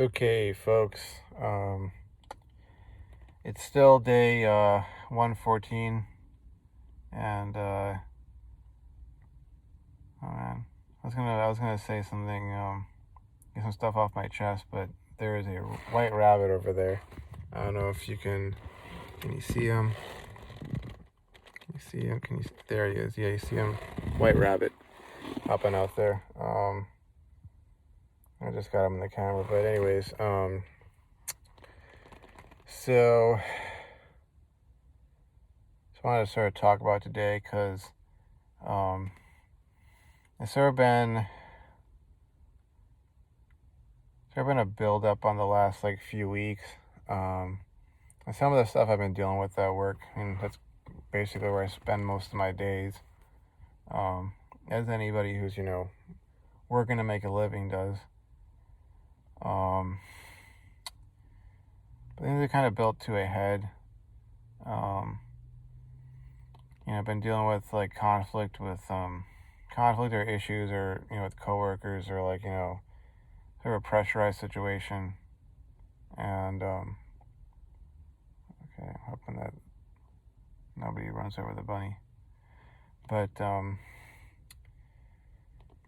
Okay, folks. It's still day 114, and oh man, I was gonna say something, get some stuff off my chest, but there is a white rabbit over there. I don't know if you can you see him? Can you see him? There he is. Yeah, you see him? White rabbit hopping out there. I just got him in the camera, but anyways, so just wanted to sort of talk about today because it's sort of been a build up on the last few weeks. And some of the stuff I've been dealing with at work, and that's basically where I spend most of my days. As anybody who's working to make a living does. But things are kind of built to a head. I've been dealing with conflict or issues, or with coworkers, or sort of a pressurized situation. And okay, I'm hoping that nobody runs over the bunny. But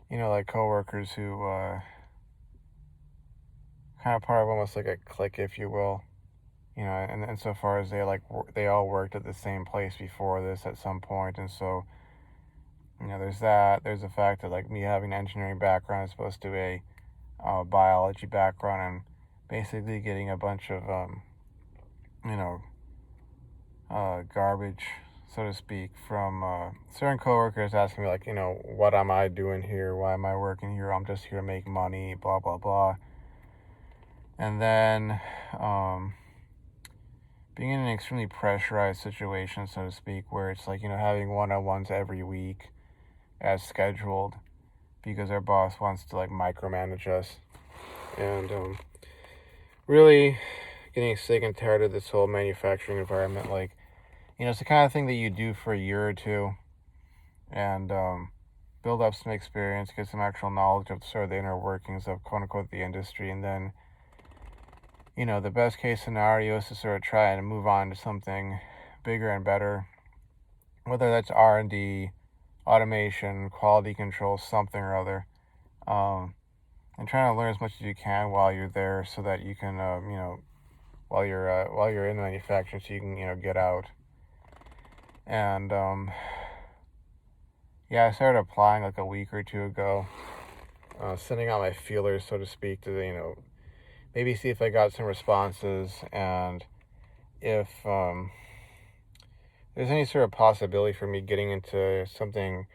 like coworkers who kind of part of almost like a clique, if you will. And insofar as they all worked at the same place before this at some point, and so there's that. There's the fact that me having an engineering background as opposed to a biology background, and basically getting a bunch of garbage, so to speak, from certain coworkers asking me what am I doing here? Why am I working here? I'm just here to make money, blah blah blah. And then being in an extremely pressurized situation, so to speak, where it's having one-on-ones every week as scheduled because our boss wants to micromanage us, and really getting sick and tired of this whole manufacturing environment. It's the kind of thing that you do for a year or two and build up some experience, get some actual knowledge of sort of the inner workings of quote unquote the industry, and then the best case scenario is to sort of try and move on to something bigger and better, whether that's R&D, automation, quality control, something or other, and trying to learn as much as you can while you're there, so that you can, while you're in manufacturing, so you can get out. And I started applying a week or two ago, sending out my feelers, so to speak, to maybe see if I got some responses, and if there's any sort of possibility for me getting into something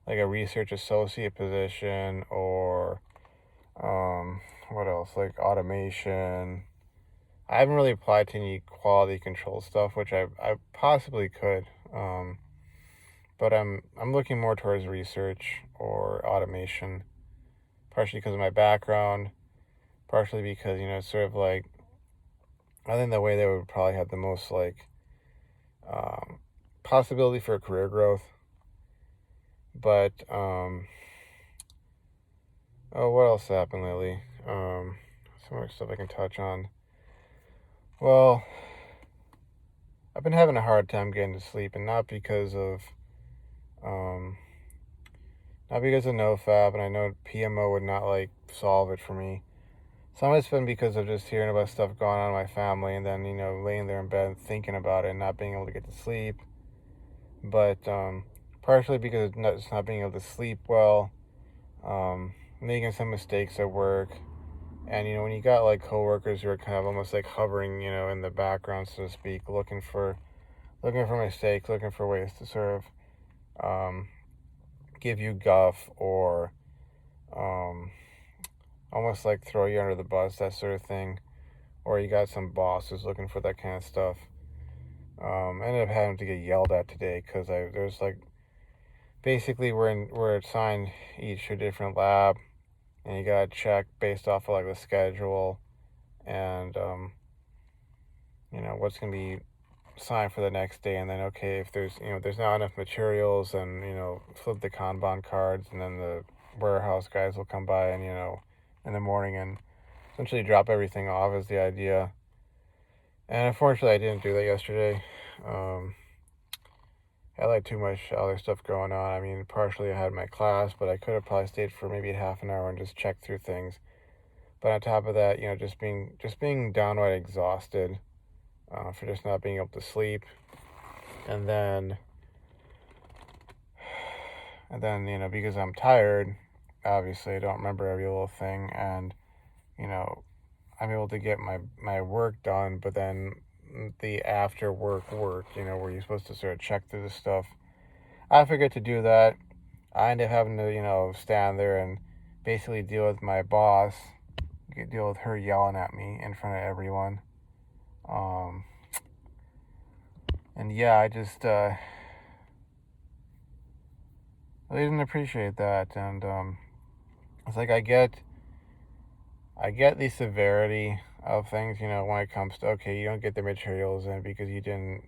like a research associate position, or what else, like automation. I haven't really applied to any quality control stuff, which I possibly could, but I'm looking more towards research or automation, partially because of my background, partially because it's sort of I think the way they would probably have the most possibility for career growth. But what else happened lately? Some more stuff I can touch on. Well, I've been having a hard time getting to sleep, and not because of Nofap, and I know PMO would not solve it for me. Some of it's been because of just hearing about stuff going on in my family, and then laying there in bed thinking about it and not being able to get to sleep. But partially because of not being able to sleep well, making some mistakes at work, and when you got coworkers who are kind of almost hovering in the background, so to speak, looking for mistakes, looking for ways to sort of give you guff, or almost throw you under the bus, that sort of thing. Or you got some boss who's looking for that kind of stuff. I ended up having to get yelled at today because there's basically we're assigned each to a different lab, and you gotta check based off of the schedule, and what's gonna be assigned for the next day, and then if there's not enough materials, and flip the Kanban cards, and then the warehouse guys will come by and in the morning and essentially drop everything off is the idea. And unfortunately, I didn't do that yesterday. I had like too much other stuff going on. I mean, partially I had my class, but I could have probably stayed for maybe half an hour and just checked through things. But on top of that, just being downright exhausted for just not being able to sleep, and then because I'm tired, obviously I don't remember every little thing, and you know I'm able to get my work done, but then the after work, where you're supposed to sort of check through the stuff, I forget to do that. I end up having to, stand there and basically deal with my boss, deal with her yelling at me in front of everyone. And yeah, I just really didn't appreciate that. And it's like I get the severity of things, when it comes to, okay, you don't get the materials in because you didn't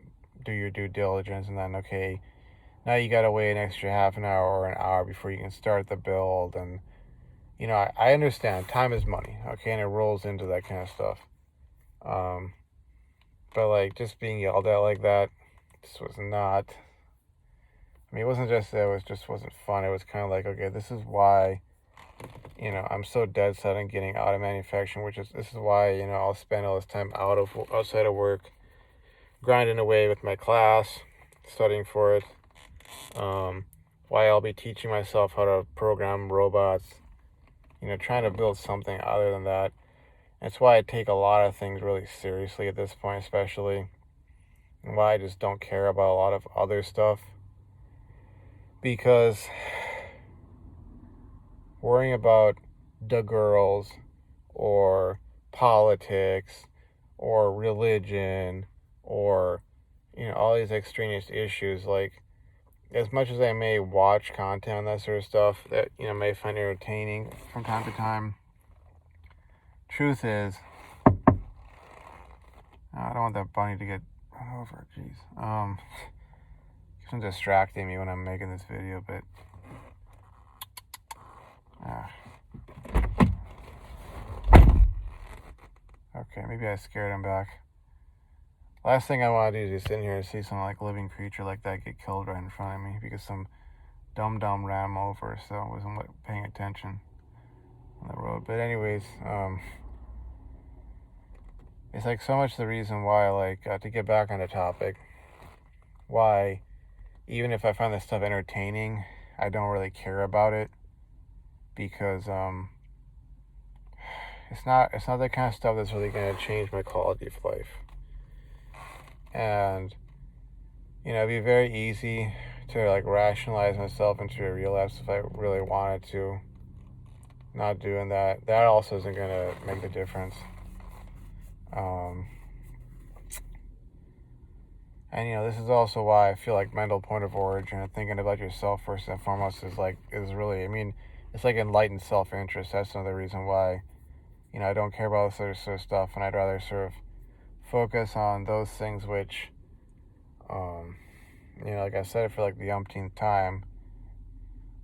do your due diligence, and then, okay, now you got to wait an extra half an hour or an hour before you can start the build. And, I understand time is money, okay, and it rolls into that kind of stuff. But, like, just being yelled at like that, this was not, I mean, it wasn't just that, just wasn't fun. It was kind of like, okay, this is why, I'm so dead set on getting out of manufacturing, this is why, I'll spend all this time outside of work, grinding away with my class, studying for it. Why I'll be teaching myself how to program robots, trying to build something other than that. That's why I take a lot of things really seriously at this point, especially, and why I just don't care about a lot of other stuff. Because worrying about the girls or politics or religion or, all these extraneous issues, like, as much as I may watch content on that sort of stuff that, may find entertaining from time to time, truth is, I don't want that bunny to get run over. Jeez. It's distracting me when I'm making this video, but okay, maybe I scared him back. Last thing I want to do is just sit here and see some like living creature like that get killed right in front of me because some dumb ran him over, so I wasn't paying attention on the road. But anyways, it's like so much the reason why, like, to get back on the topic, why even if I find this stuff entertaining, I don't really care about it, because it's not the kind of stuff that's really going to change my quality of life. And it'd be very easy to like rationalize myself into a relapse if I really wanted to. Not doing that also isn't going to make the difference. And this is also why I feel like mental point of origin and thinking about yourself first and foremost is really, I mean, it's like enlightened self-interest. That's another reason why, I don't care about this sort of stuff, and I'd rather sort of focus on those things which, like I said for like the umpteenth time,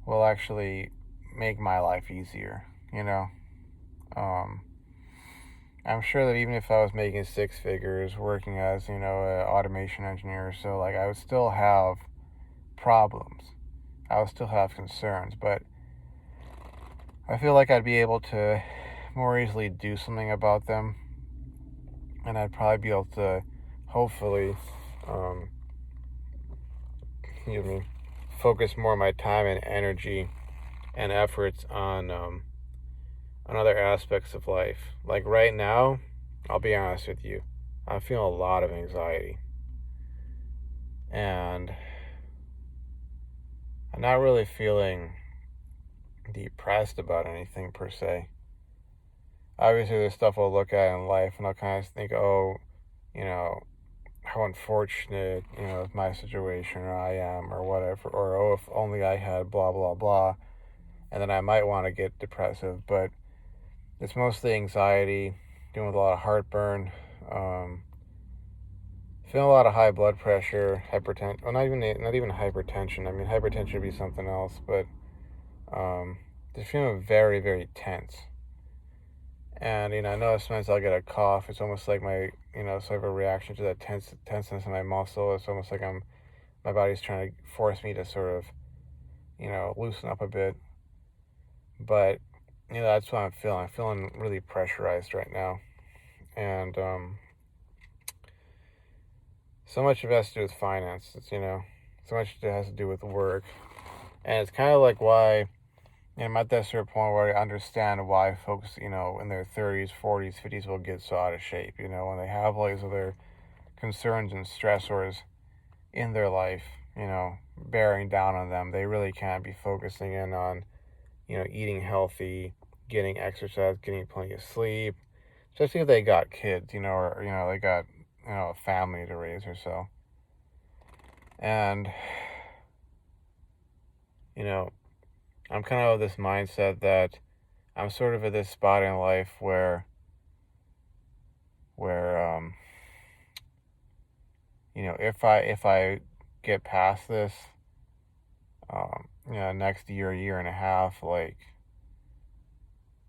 will actually make my life easier, I'm sure that even if I was making six figures working as, an automation engineer, so like I would still have problems. I would still have concerns, but I feel like I'd be able to more easily do something about them, and I'd probably be able to hopefully focus more of my time and energy and efforts on other aspects of life. Like right now, I'll be honest with you, I'm feeling a lot of anxiety, and I'm not really feeling depressed about anything per se. Obviously, there's stuff I'll look at in life and I'll kind of think, oh, how unfortunate, is my situation, or I am, or whatever, or oh, if only I had blah, blah, blah. And then I might want to get depressive, but it's mostly anxiety, dealing with a lot of heartburn, feeling a lot of high blood pressure, hypertension. Well, not even hypertension. I mean, hypertension would be something else, but just feeling very, very tense. And, I know sometimes I'll get a cough. It's almost like my, sort of a reaction to that tenseness in my muscle. It's almost like my body's trying to force me to sort of, loosen up a bit. But, that's what I'm feeling. I'm feeling really pressurized right now. And so much of it has to do with finances, so much of it has to do with work. And it's kind of like why, I'm at that sort of point where I understand why folks, in their 30s, 40s, 50s will get so out of shape, when they have all these other concerns and stressors in their life, bearing down on them. They really can't be focusing in on, eating healthy, getting exercise, getting plenty of sleep, especially if they got kids, or, they got, a family to raise or so. And, I'm kind of this mindset that I'm sort of at this spot in life where if I get past this, next year and a half, like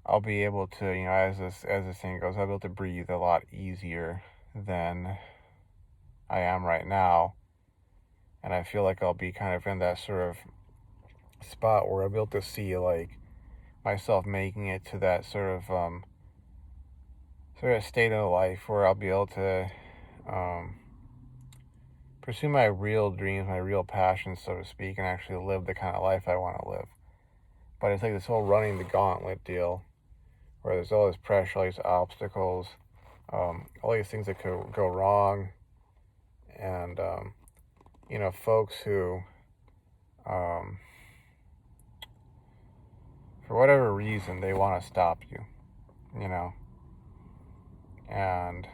I'll be able to, as this thing goes, I'll be able to breathe a lot easier than I am right now. And I feel like I'll be kind of in that sort of spot where I'll be able to see like myself making it to that sort of state of life where I'll be able to pursue my real dreams, my real passions, so to speak, and actually live the kind of life I want to live. But it's like this whole running the gauntlet deal where there's all this pressure, all these obstacles, all these things that could go wrong, and folks who, for whatever reason, they want to stop you, and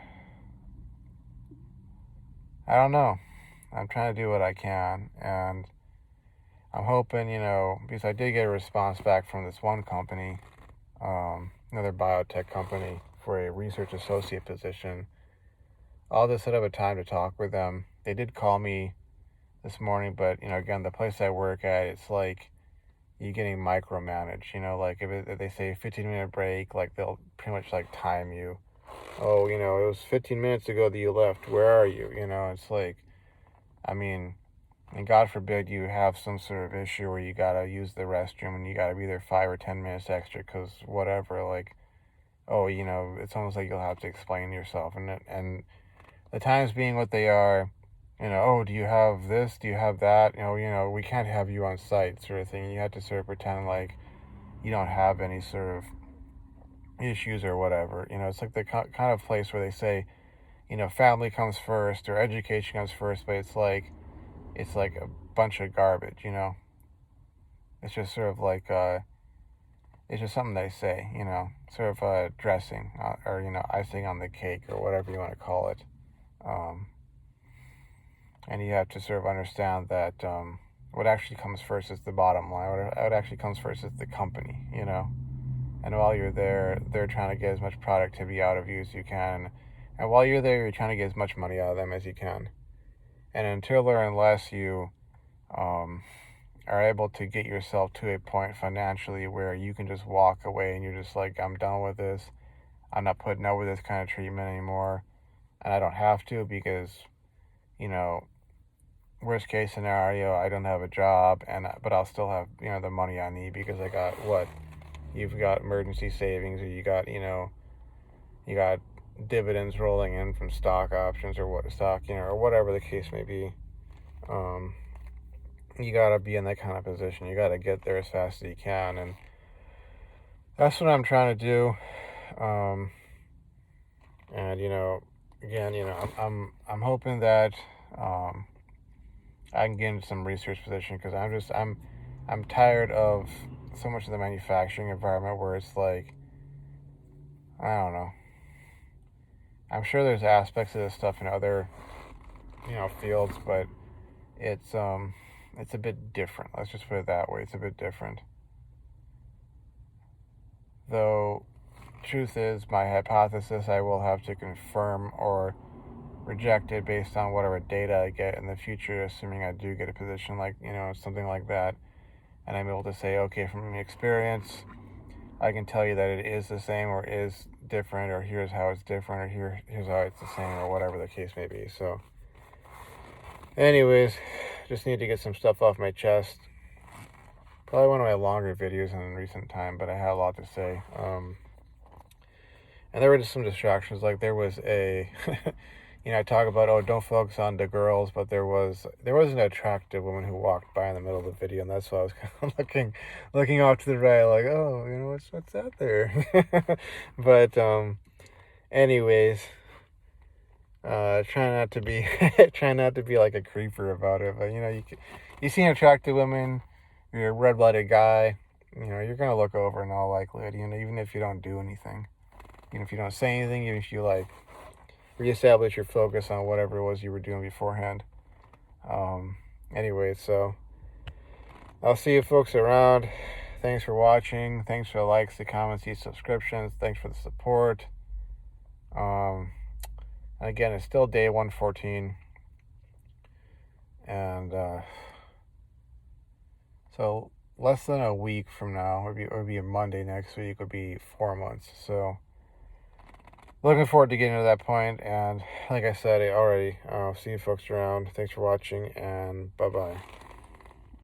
I don't know. I'm trying to do what I can, and I'm hoping, because I did get a response back from this one company, another biotech company, for a research associate position. I'll just set up a time to talk with them. They did call me this morning, but, again, the place I work at, it's like you getting micromanaged, like if they say a 15-minute break, like they'll pretty much like time you. Oh, it was 15 minutes ago that you left. Where are you? It's like, I mean, and God forbid you have some sort of issue where you gotta use the restroom and you gotta be there 5 or 10 minutes extra because whatever, like, oh, it's almost like you'll have to explain yourself. And the times being what they are, oh, do you have this? Do you have that? We can't have you on site, sort of thing. You have to sort of pretend like you don't have any sort of issues or whatever. It's like the kind of place where they say, family comes first or education comes first, but it's like a bunch of garbage. It's just sort of like it's just something they say, sort of dressing or icing on the cake or whatever you want to call it. And you have to sort of understand that what actually comes first is the bottom line. What actually comes first is the company, And while you're there, they're trying to get as much productivity out of you as you can. And while you're there, you're trying to get as much money out of them as you can. And until or unless you are able to get yourself to a point financially where you can just walk away and you're just like, I'm done with this. I'm not putting up with this kind of treatment anymore. And I don't have to because, worst case scenario, I don't have a job, but I'll still have, the money I need because I got what? You've got emergency savings, or you got dividends rolling in from stock options or or whatever the case may be. You gotta be in that kind of position. You gotta get there as fast as you can, and that's what I'm trying to do. And again, I'm hoping that I can get into some research position because I'm tired of so much of the manufacturing environment where it's like, I don't know. I'm sure there's aspects of this stuff in other, fields, but it's a bit different. Let's just put it that way. It's a bit different. Though, truth is, my hypothesis I will have to confirm or reject it based on whatever data I get in the future, assuming I do get a position like, something like that. And I'm able to say, okay, from experience, I can tell you that it is the same or is different, or here's how it's different, or here's how it's the same, or whatever the case may be. So anyways, just need to get some stuff off my chest. Probably one of my longer videos in recent time, but I had a lot to say. And there were just some distractions. Like there was a, I talk about, oh, don't focus on the girls, but there was an attractive woman who walked by in the middle of the video, and that's why I was kind of looking off to the right, like, oh, what's out there. But anyways, try not to be like a creeper about it. But you see an attractive woman, you're a red-blooded guy, you're gonna look over in all likelihood. Even if you don't do anything. If you don't say anything, even if you reestablish your focus on whatever it was you were doing beforehand. Anyway, so I'll see you folks around. Thanks for watching. Thanks for the likes, the comments, the subscriptions. Thanks for the support. Again, it's still day 114. And so less than a week from now, it would be a Monday next week, would be 4 months. So looking forward to getting to that point. And like I said already, I'll see you folks around. Thanks for watching, and bye-bye.